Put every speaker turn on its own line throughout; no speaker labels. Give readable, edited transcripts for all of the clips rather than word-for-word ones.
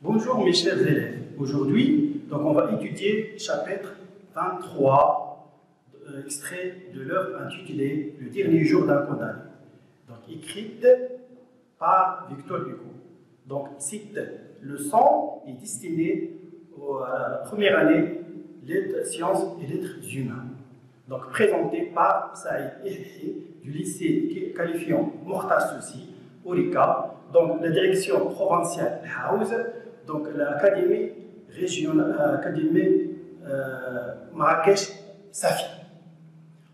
Bonjour mes chers élèves. Aujourd'hui, on va étudier chapitre 23, extrait de l'œuvre intitulée Le dernier jour d'un condamné, écrite par Victor Hugo. Cette leçon est destinée à la première année lettres, sciences et lettres humaines. Présentée par Saïd Ehhi du lycée qualifiant Mortasoussi, Ourika, la direction provinciale House, l'académie régionale, académie Marrakech Safi.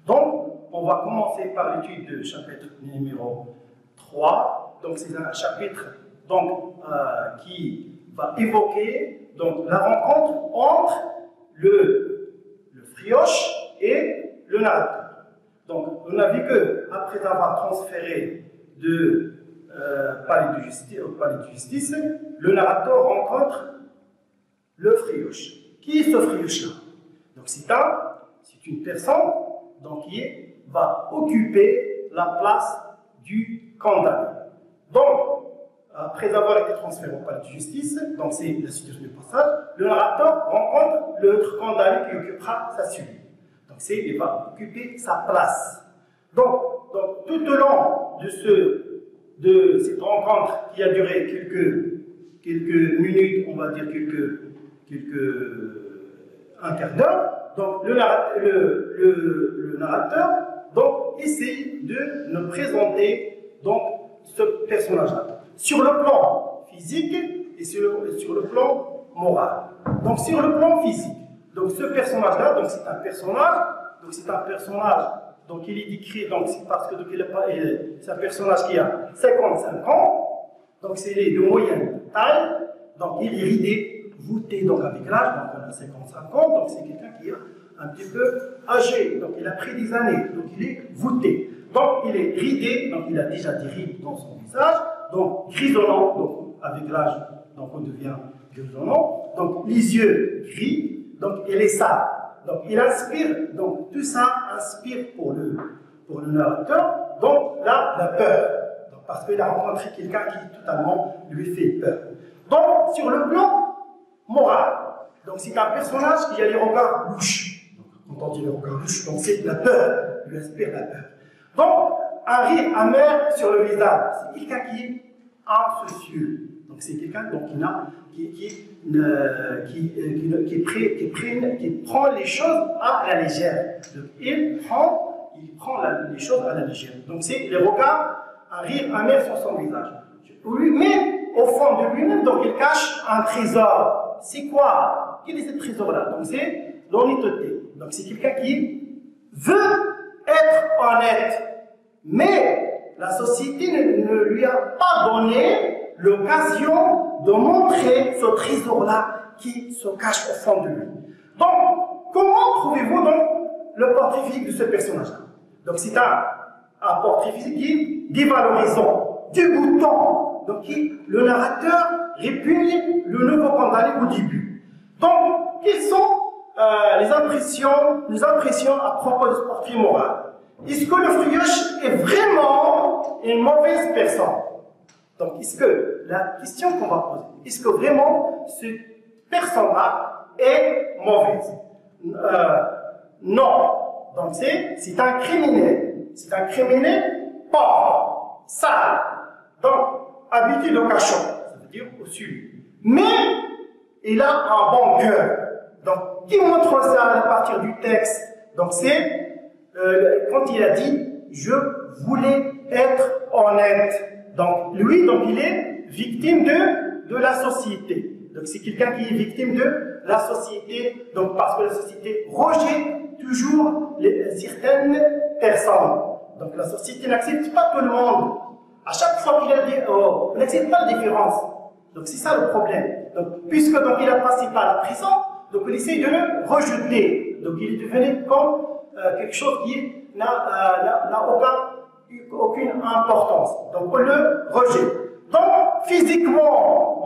On va commencer par l'étude du chapitre numéro 3. C'est un chapitre qui va évoquer la rencontre entre le frioche et le narrateur. On a vu qu'après avoir transféré de palais de justice au palais de justice, le narrateur rencontre le frioche. Qui est ce frioche-là? C'est une personne qui va occuper la place du condamné. Après avoir été transféré au palais de justice, c'est la situation du passage, le narrateur rencontre l'autre condamné qui occupera sa suite. Il va occuper sa place. Tout au long de cette rencontre qui a duré quelques minutes, on va dire un quart d'heure, le narrateur essaye de nous présenter ce personnage-là sur le plan physique et sur le plan moral. Sur le plan physique, ce personnage-là, c'est un personnage, il est décrit, c'est parce que c'est un personnage qui a 55 ans, il est de moyenne taille, il est ridé, voûté avec l'âge, on a 55 ans, c'est quelqu'un qui est un petit peu âgé, il a pris des années, il est voûté. Il est ridé, il a déjà des rides dans son visage, grisonnant, avec l'âge, on devient grisonnant, les yeux gris, il est sale. Il inspire, tout ça inspire pour le narrateur, la peur. Parce qu'il a rencontré quelqu'un qui totalement lui fait peur. Sur le plan moral, c'est un personnage qui a les regards louches. Quand on dit les regards louches, c'est la peur, il lui inspire la peur. Un rire amer sur le visage, c'est quelqu'un qui est insoucieux. C'est quelqu'un qui prend les choses à la légère. Il prend les choses à la légère. C'est les regards, un rire amer sur son visage. Mais au fond de lui-même, il cache un trésor. C'est quoi? Quel est ce trésor-là? C'est l'honnêteté. C'est quelqu'un qui veut être honnête, mais la société ne lui a pas donné l'occasion de montrer ce trésor-là qui se cache au fond de lui. Comment trouvez-vous le portrait physique de ce personnage-là? C'est un portrait physique qui est dévalorisant, dégoûtant, le narrateur répugne le nouveau condamné au début. Quelles sont les impressions à propos de ce portrait moral? Est-ce que le frioche est vraiment une mauvaise personne? La question qu'on va poser, est-ce que vraiment cette personne-là est mauvaise? Non. C'est un criminel. C'est un criminel pauvre, sale, habitué au cachot, ça veut dire au sud. Mais il a un bon cœur. Qui montre ça à partir du texte? C'est quand il a dit « Je voulais être honnête ». Lui, il est victime de la société. C'est quelqu'un qui est victime de la société, parce que la société rejette toujours certaines personnes. La société n'accepte pas tout le monde. À chaque fois qu'il a dit, on n'accepte pas la différence. C'est ça le problème. Puisque il a passé par la prison, il essaie de le rejeter. Il est devenu comme quelque chose qui n'a aucune importance. On le rejette. Physiquement,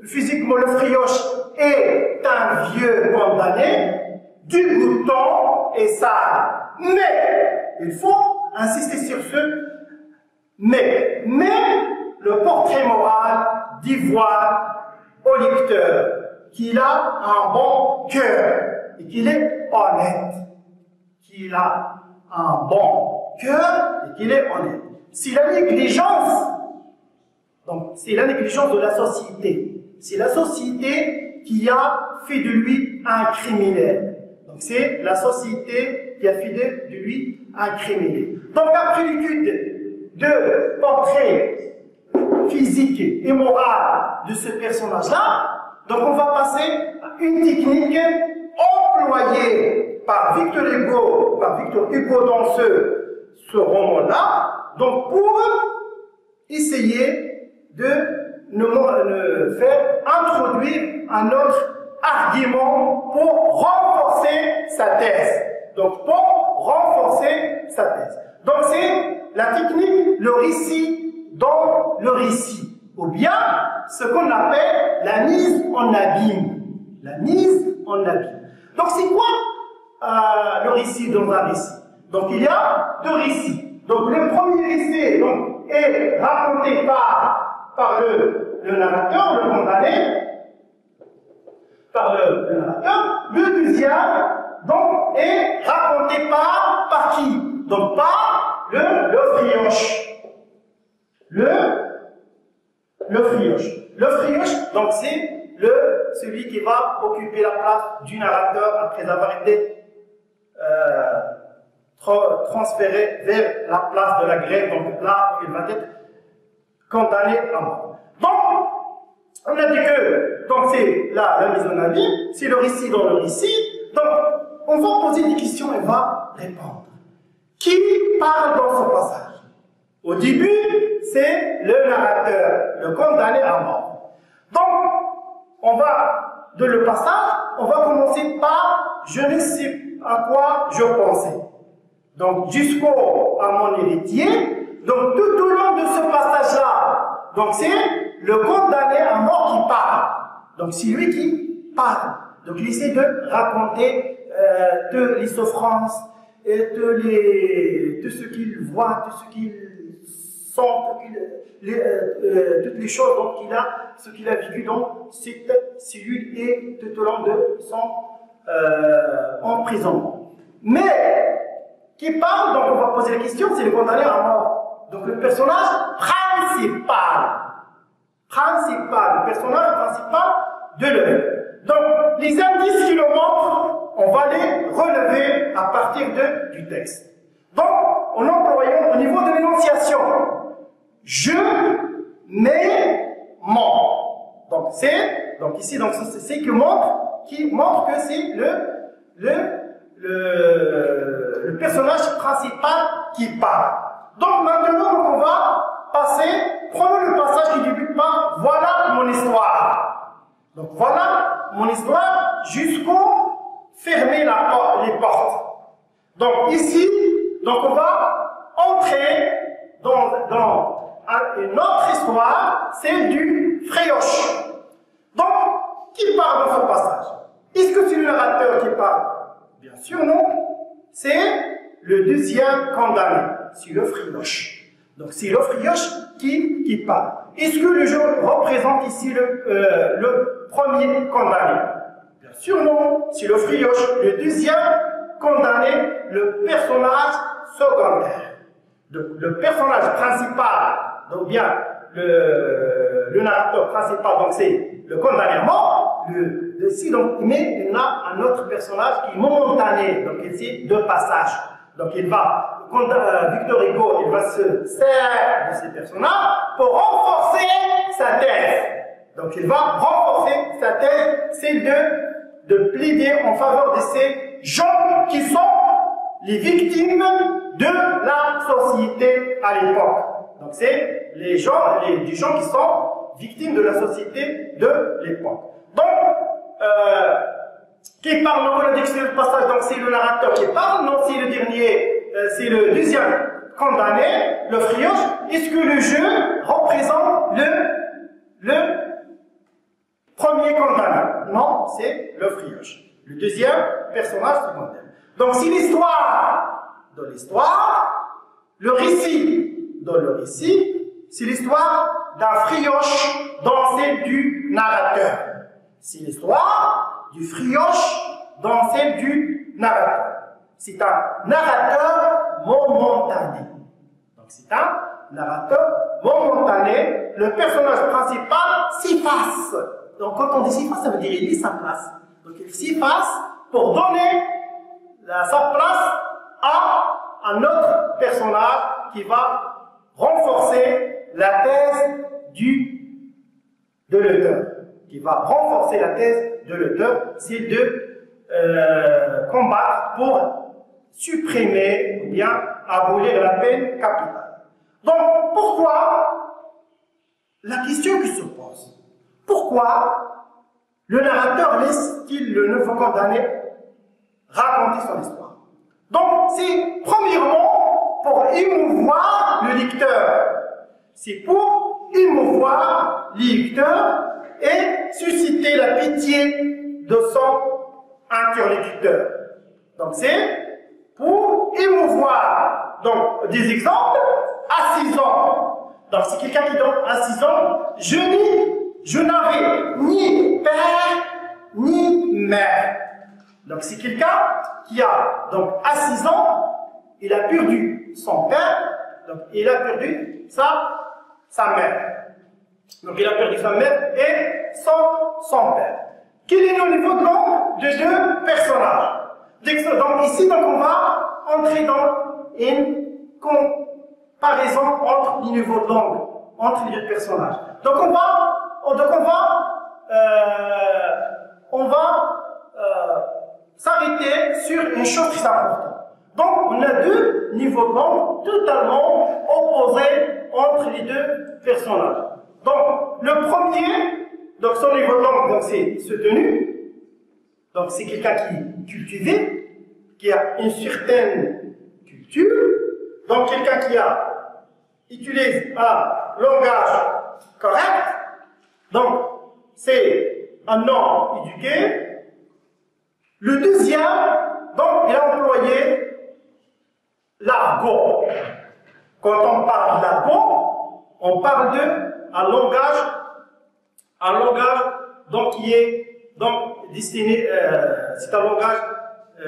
le frioche est un vieux condamné, dégoûtant et sale. Mais, il faut insister sur ce mais le portrait moral dévoile au lecteur qu'il a un bon cœur et qu'il est honnête. Qu'il a un bon cœur et qu'il est honnête. C'est la négligence, donc c'est la négligence de la société. C'est la société qui a fait de lui un criminel. Donc c'est la société qui a fait de lui un criminel. Donc après l'étude de portrait physique et moral de ce personnage-là, donc on va passer à une technique employée par Victor Hugo dans ce roman-là, donc pour essayer de nous faire introduire un autre argument pour renforcer sa thèse. Donc pour renforcer sa thèse. Donc c'est la technique, le récit dans le récit, ou bien ce qu'on appelle la mise en abîme. La mise en abîme. Donc c'est quoi le récit dans un récit? Donc il y a deux récits. Donc le premier récit donc, est raconté par le narrateur, le condamné, par le narrateur. Le deuxième donc, est raconté par qui? Donc par le frioche. Le frioche. Le frioche, donc c'est celui qui va occuper la place du narrateur après avoir été transféré vers la place de la grève, donc là il va être condamné à mort. Donc, on a dit que c'est la mise en abîme, c'est le récit dans le récit, donc on va poser des questions et on va répondre. Qui parle dans ce passage? Au début, c'est le narrateur, le condamné à mort. Donc, de le passage, on va commencer par « je ne sais à quoi je pensais ». Donc, jusqu'au à mon héritier. Donc, tout au long de ce passage-là, donc c'est le condamné à mort qui parle. Donc, c'est lui qui parle. Donc, il essaie de raconter de les souffrances, et de ce qu'il voit, de ce qu'il sent, toutes les choses ce qu'il a vécu dans cette cellule et tout au long de son emprisonnement. Mais, qui parle, donc on va poser la question, c'est le condamné à mort. Donc le personnage principal, le personnage principal de l'œuvre. Donc les indices qui le montrent, on va les relever à partir du texte. Donc, en employant au niveau de l'énonciation, je, mais, mon. Donc ici, c'est qui montre que c'est le personnage principal qui parle. Donc maintenant, on va prenons le passage qui débute par « Voilà mon histoire ». Donc voilà mon histoire jusqu'au fermer les portes. Donc ici, on va entrer dans une autre histoire, celle du frioche. Donc, qui parle dans ce passage? Est-ce que c'est le narrateur qui parle? Bien sûr, non. C'est le deuxième condamné, c'est le frioche. Donc, c'est le frioche qui parle. Est-ce que le jeu représente ici le premier condamné? Bien sûr, non. C'est le frioche. Le deuxième condamné, le personnage secondaire. Donc, le personnage principal, donc bien le narrateur principal, donc c'est le condamné à mort, mais il a un autre personnage qui est momentané, donc ici de passage. Donc Victor Hugo, il va se servir de ces personnages pour renforcer sa thèse. Donc il va renforcer sa thèse, c'est de plaider en faveur de ces gens qui sont les victimes de la société à l'époque. Donc c'est des gens qui sont victimes de la société de l'époque. Donc, qui parle, on a dit que c'est le passage, donc c'est le narrateur qui parle, non, c'est le dernier, c'est le deuxième condamné, le frioche. Est-ce que le jeu représente le premier condamné? Non, c'est le frioche. Le deuxième personnage secondaire. Donc, si dans l'histoire, le récit dans le récit, c'est l'histoire d'un frioche dans celle du narrateur. C'est l'histoire du Frioche dans celle du narrateur. C'est un narrateur momentané. Donc c'est un narrateur momentané. Le personnage principal s'efface. Donc quand on dit s'efface, ça veut dire il lit sa place. Donc il s'efface pour donner sa place à un autre personnage qui va renforcer la thèse de l'auteur. Qui va renforcer la thèse de l'auteur, c'est de combattre pour supprimer ou bien abolir la peine capitale. Donc pourquoi la question qui se pose, pourquoi le narrateur laisse-t-il le nouveau condamné raconter son histoire? Donc c'est premièrement pour émouvoir le lecteur. C'est pour émouvoir le lecteur et susciter la pitié de son interlocuteur. Donc c'est pour émouvoir. Donc des exemples, à 6 ans. Donc c'est quelqu'un qui donne à 6 ans, je n'avais ni père ni mère. Donc c'est quelqu'un qui a, donc à 6 ans, il a perdu son père, donc il a perdu sa mère. Donc il a perdu sa mère et son père. Quel est le niveau de langue de deux personnages? Donc ici, donc, on va entrer dans une comparaison entre les niveaux de langue, entre les deux personnages. Donc on va s'arrêter sur une chose qui est importante. Donc on a deux niveaux de langue totalement opposés entre les deux personnages. Donc le premier, donc son niveau de langue, c'est soutenu. Donc c'est quelqu'un qui est cultivé, qui a une certaine culture. Donc quelqu'un qui utilise un langage correct. Donc c'est un homme éduqué. Le deuxième, donc il a employé l'argot. Quand on parle d'argot, on parle d'un langage donc qui est donc destiné, c'est un langage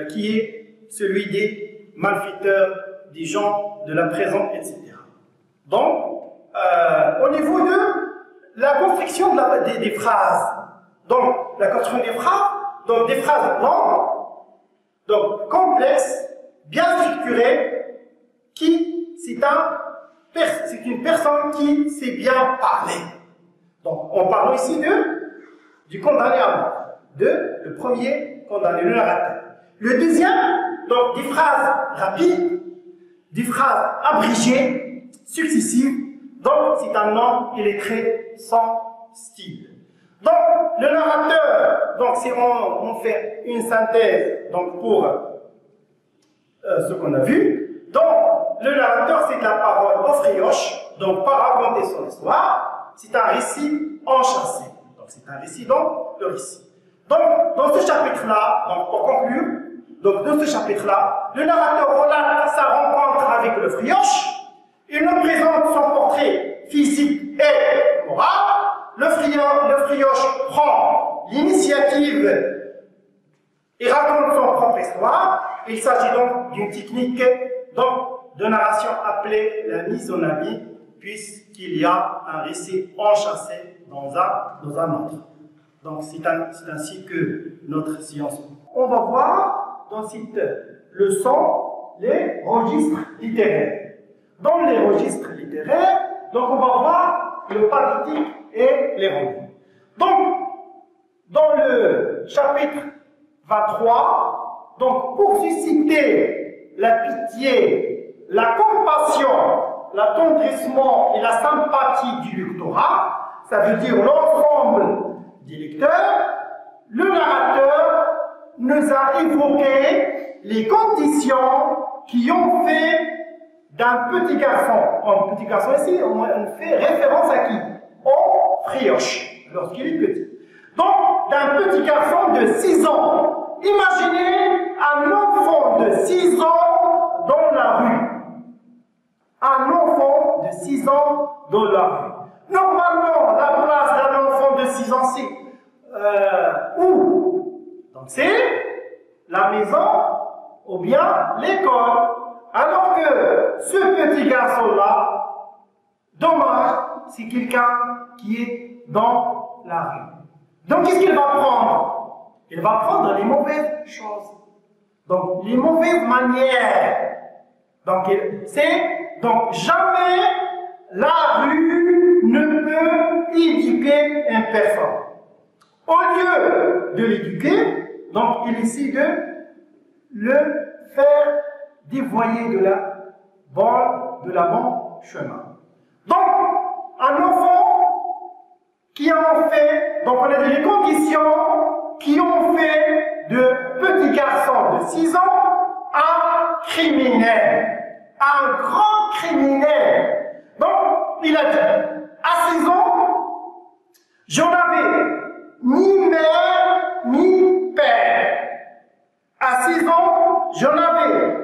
qui est celui des malfaiteurs, des gens de la prison, etc. Donc, au niveau de la construction des phrases, donc la construction des phrases, donc des phrases longues, donc complexes, bien structurées, c'est une personne qui sait bien parler. Donc, on parle ici du condamné à mort, le premier condamné, le narrateur. Le deuxième, donc des phrases rapides, des phrases abrégées, successives. Donc, c'est un homme illettré sans style. Donc, le narrateur, donc si on fait une synthèse donc pour ce qu'on a vu, donc le narrateur c'est de la parole au frioche, donc pas raconter son histoire, c'est un récit enchâssé. Donc c'est un récit, donc le récit. Donc dans ce chapitre-là, donc pour conclure, donc dans ce chapitre-là, le narrateur relate sa rencontre avec le frioche, il nous présente son portrait physique et moral. Le frioche prend l'initiative et raconte son propre histoire. Il s'agit donc d'une technique de narration appelée la mise en abîme, puisqu'il y a un récit enchâssé dans un autre. Donc c'est ainsi que notre science. On va voir dans cette leçon les registres littéraires. Dans les registres littéraires, donc on va voir le pathétique et l'ironie. Donc, dans le chapitre 23, donc pour susciter la pitié, la compassion, l'attendrissement et la sympathie du lectorat, ça veut dire l'ensemble des lecteurs, le narrateur nous a évoqué les conditions qui ont fait d'un petit garçon, un petit garçon ici, on fait référence à qui? Au frioche, lorsqu'il est petit. Donc, d'un petit garçon de 6 ans. Imaginez un enfant de 6 ans dans la rue. Un enfant de 6 ans dans la rue. Normalement, la place d'un enfant de 6 ans, c'est où? Donc c'est la maison ou bien l'école. Alors que ce petit garçon-là, dommage, c'est quelqu'un qui est dans la rue. Donc qu'est-ce qu'il va prendre? Il va prendre les mauvaises choses. Donc les mauvaises manières. Donc jamais la rue ne peut éduquer une personne. Au lieu de l'éduquer, donc il essaie de le faire dévoyer de la bonne chemin. Donc un enfant qui en fait, donc on a des conditions qui ont fait de petit garçon de 6 ans un criminel, un grand criminel. Donc il a dit, à 6 ans, j'en avais ni mère ni père. À 6 ans, j'en avais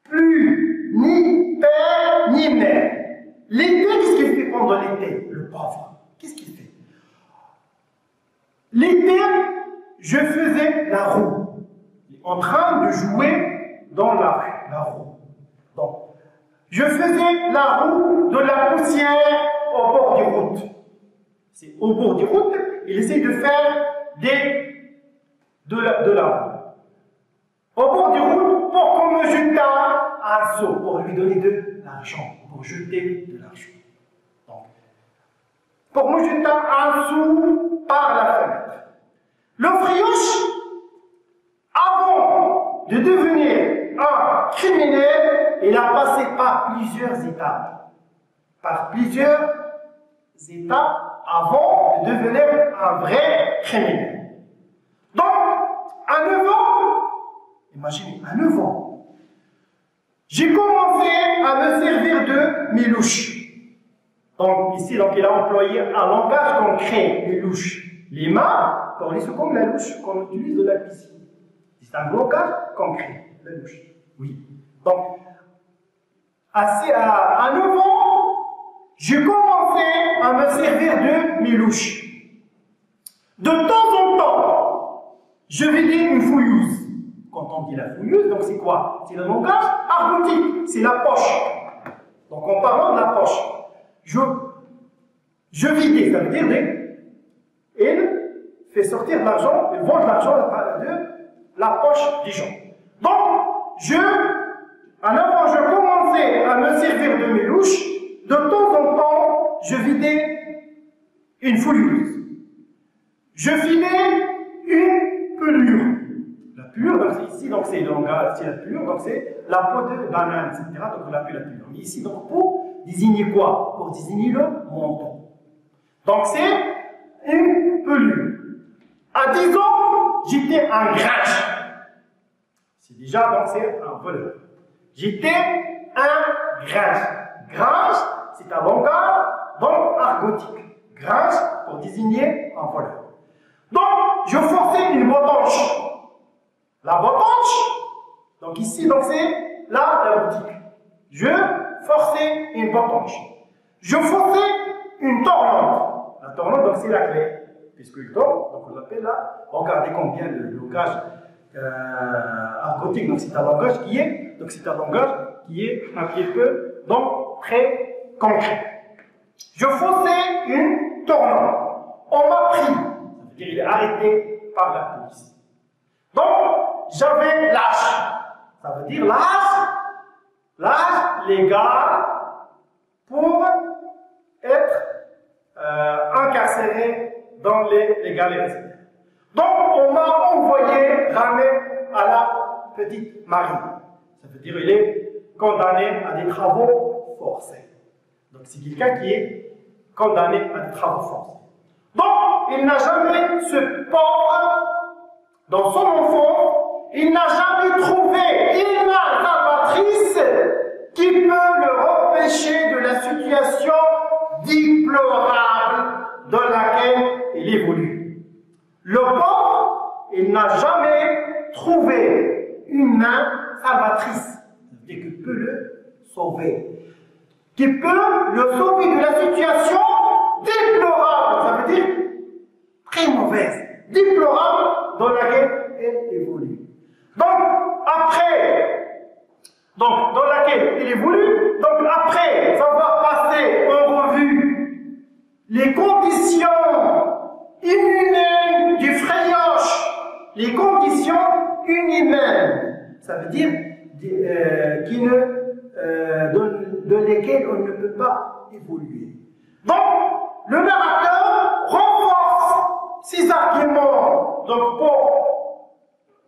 plus ni père ni mère. L'été, qu'est-ce qu'il fait pendant l'été? Le pauvre, qu'est-ce qu'il fait? L'été, je faisais la roue, en train de jouer dans la roue. Donc, je faisais la roue de la poussière au bord des routes. C'est au bord des routes, il essaie de faire de la roue. Au bord des routes, pour qu'on me jette un seau, pour lui donner de l'argent, pour jeter de l'argent. Donc, pour me jeter un sou par la fenêtre. Le frioche, avant de devenir un criminel, il a passé par plusieurs étapes. Par plusieurs étapes avant de devenir un vrai criminel. Donc, à 9 ans, imaginez, à 9 ans, j'ai commencé à me servir de mes louches. Donc, ici, donc, il a employé un langage concret, les louches. Les mains, c'est comme la louche qu'on utilise de la cuisine. C'est un langage concret, la louche. Oui. Donc, à 9 ans, j'ai commencé à me servir de mes louches. De temps en temps, je vidais une fouilleuse. Quand on dit la fouilleuse, donc c'est quoi? C'est le langage argotique, c'est la poche. Donc en parlant de la poche, je vidais, ça veut dire il fait sortir de l'argent, il vend de l'argent de la poche des gens. Donc, en avant, je commençais à me servir de mes louches. De temps en temps, je vidais une fouilleuse. Je filais une pelure. La pelure, donc c'est ici, donc c'est le langage, c'est la pelure, donc c'est la peau de banane, etc. Donc on l'appelle la pelure. Mais ici, donc pour désigner quoi? Pour désigner le menton. Donc c'est une pelure. À 10 ans, j'étais un gringe. C'est déjà, donc c'est un voleur. J'étais un gringe. Gringe, c'est un langage donc argotique. Gringe pour désigner un voleur. Donc, je forçais une botanche. La botanche, donc ici, donc c'est la boutique. Je forçais une botanche. Je forçais une tournante. La tournante, donc c'est la clé. Puisqu'il tourne, donc on l'appelle là. Regardez combien le langage argotique, donc c'est un langage qui est, un petit peu, donc très concret. Je forçais une tournante. On m'a pris. Ça veut dire il est arrêté par la police. Donc, j'avais l'âge. Ça veut dire l'âge légal pour être incarcéré dans les galeries. Donc, on m'a envoyé ramer à la petite Marie. Ça veut dire qu'il est condamné à des travaux forcés. Donc, c'est quelqu'un qui est condamné à des travaux forcés. Donc, il n'a jamais, ce pauvre, dans son enfant, il n'a jamais trouvé une salvatrice qui peut le repêcher de la situation déplorable dans laquelle il évolue. Le pauvre, il n'a jamais trouvé une main salvatrice qui peut le sauver, qui peut le sauver de la situation déplorable, ça veut dire très très mauvaise, déplorable, dans laquelle elle évolue. Dans laquelle elle évolue, donc après avoir passé en revue les conditions inhumaines du frioche, les conditions inhumaines, ça veut dire de lesquelles on ne peut pas évoluer. Donc, le narrateur renforce ces arguments donc, pour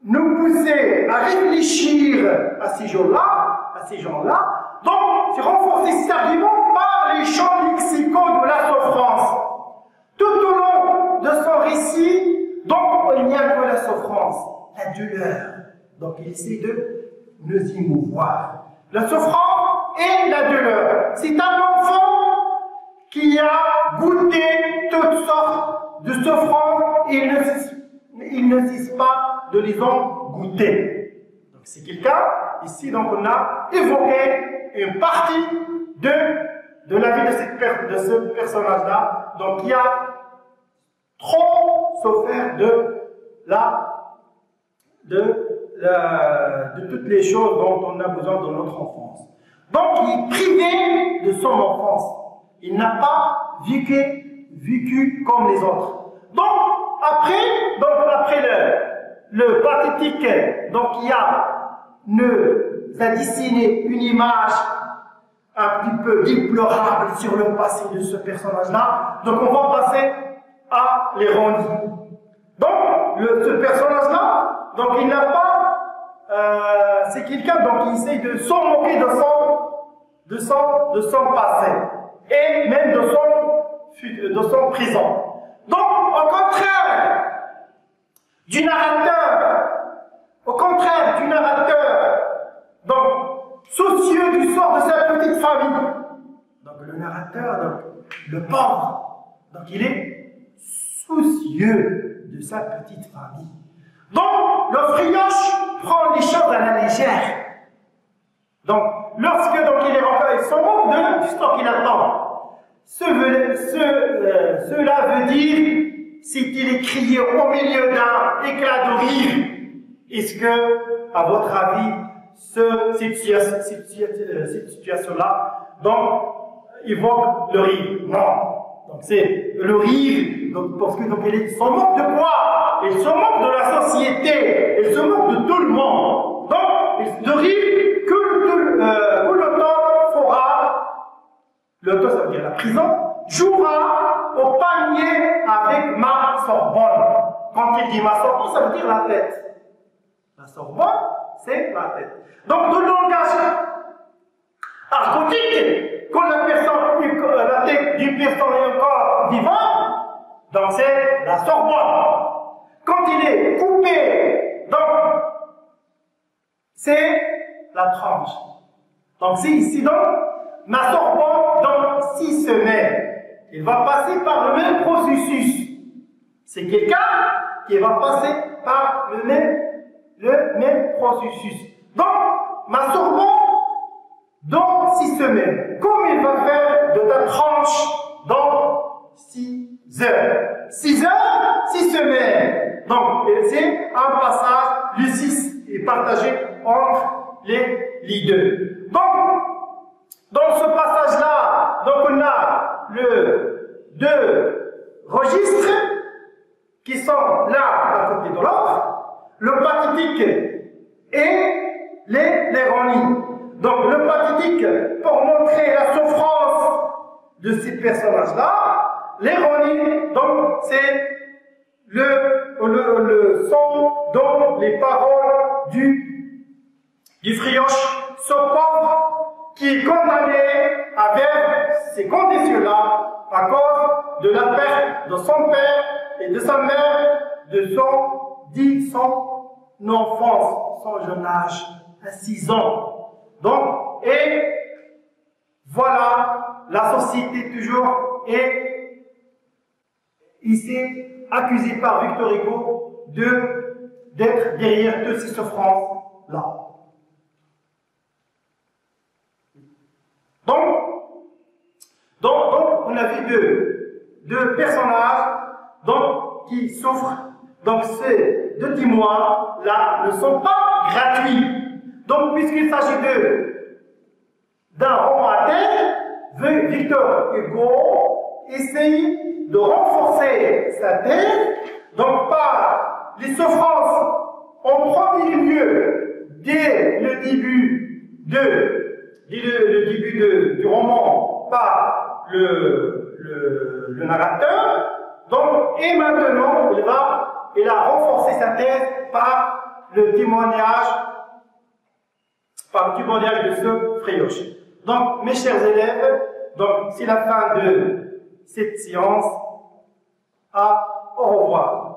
nous pousser à réfléchir à ces gens-là. Donc, c'est renforcer ces arguments par les champs lexicaux de la souffrance. Tout au long de son récit, donc, il n'y a que la souffrance, la douleur. Donc, il essaie de nous émouvoir. La souffrance et la douleur. C'est un enfant qui a goûté toutes sortes de souffrances et il ne cesse pas de les en goûter. Donc c'est quelqu'un, ici donc on a évoqué une partie de la vie de ce personnage-là, donc qui a trop souffert de toutes les choses dont on a besoin dans notre enfance. Donc il est privé de son enfance. Il n'a pas vécu comme les autres. Donc après le pathétique, donc il nous a dessiné une image un petit peu déplorable sur le passé de ce personnage-là. Donc on va passer à l'ironie. Donc ce personnage-là, donc il n'a pas, c'est quelqu'un donc qui essaye de s'en moquer de son passé. Et même de son présent. Donc, au contraire du narrateur, donc, soucieux du sort de sa petite famille. Donc, le narrateur, donc, le pauvre, donc, il est soucieux de sa petite famille. Donc, le frioche prend les choses à la légère. Donc, lorsque donc, il est rentré, il se moque du sort qu'il attend. Cela veut dire, c'est qu'il est crié au milieu d'un éclat de rire. Est-ce que, à votre avis, cette situation-là, donc, évoque le rire? Non. Donc, c'est le rire, donc, parce que donc, il se moque de quoi? Il se moque de la société, il se moque de tout le monde. Donc, de rire que l'auteur fera, l'auteur, ça veut dire la prison, jouera au panier avec ma Sorbonne. Quand il dit ma Sorbonne, ça veut dire la tête. La Sorbonne, c'est la tête. Donc, de langage argotique, quand la tête d'une personne est encore vivante, donc c'est la Sorbonne. Quand il est coupé, donc c'est la tranche. Donc c'est ici donc ma Sorbonne dans 6 semaines. Il va passer par le même processus. C'est quelqu'un qui va passer par le même processus. Donc, ma Sorbonne dans 6 semaines. Comme il va faire de ta tranche dans 6 heures. 6 heures, 6 semaines. Donc, c'est un passage, le 6 est partagé entre les deux. Donc, dans ce passage-là, donc on a deux registres qui sont l'un à côté de l'autre, le pathétique et l'ironie. Donc le pathétique pour montrer la souffrance de ces personnages-là, l'ironie, donc c'est le son dont les paroles du frioche, ce pauvre qui est condamné avec ces conditions-là à cause de la perte de son père et de sa mère, de son enfance, son jeune âge, à 6 ans. Donc, et voilà, la société toujours est ici accusée par Victor Hugo d'être derrière toutes ces souffrances-là. Donc, on a vu deux personnages, donc qui souffrent. Donc ces 2 témoins-là ne sont pas gratuits. Donc puisqu'il s'agit d'un roman à thèse, Victor Hugo essaye de renforcer sa thèse, donc par les souffrances en premier lieu dès le début du roman par le narrateur. Donc, et maintenant, il a renforcé sa thèse par le témoignage de ce Frioche. Donc, mes chers élèves, c'est la fin de cette séance. Au revoir.